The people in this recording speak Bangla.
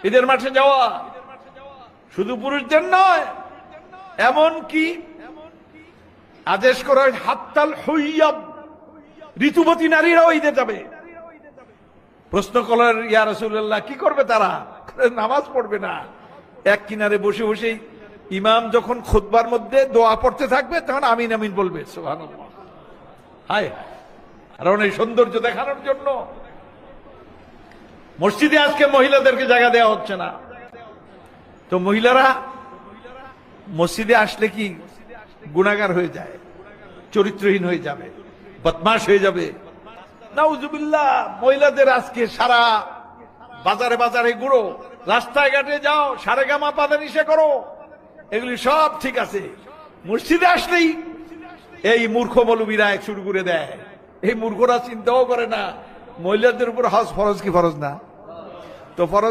ঈদের মাঠে যাওয়া শুধু পুরুষদের নয়, এমন কি আদেশ করা হয় হাত্তাল হুইয়াব, ঋতুবতী নারীরাও ঈদে যাবে। প্রশ্ন করলেন, ইয়া রাসূলুল্লাহ, কি করবে তারা? নামাজ পড়বে না, এক কিনারে বসে বসেই ইমাম যখন খুতবার মধ্যে দোয়া পড়তে থাকবে তখন আমিন আমিন বলবে। সুবহানাল্লাহ। হায়, কারণ এই সৌন্দর্য দেখানোর জন্য মসজিদে আজকে মহিলাদেরকে জায়গা দেওয়া হচ্ছে না। তো মহিলারা মসজিদে আসলে কি গুনাহগার হয়ে যায়, চরিত্রহীন হয়ে যাবে, বদমাশ হয়ে যাবে। নাউজুবিল্লাহ। মহিলাদের আজকে সারা বাজারে বাজারে ঘুরো, রাস্তায় ঘাটে যাও, সারেগামা পাদানিসা করো, এগুলি সব ঠিক আছে। মসজিদে আসলেই এই মূর্খ মৌলবীরা শুরু করে দেয়। এই মূর্খরা চিন্তাও করে না মহিলাদের উপর হজ ফরজ কি ফরজ না। তো ফরজ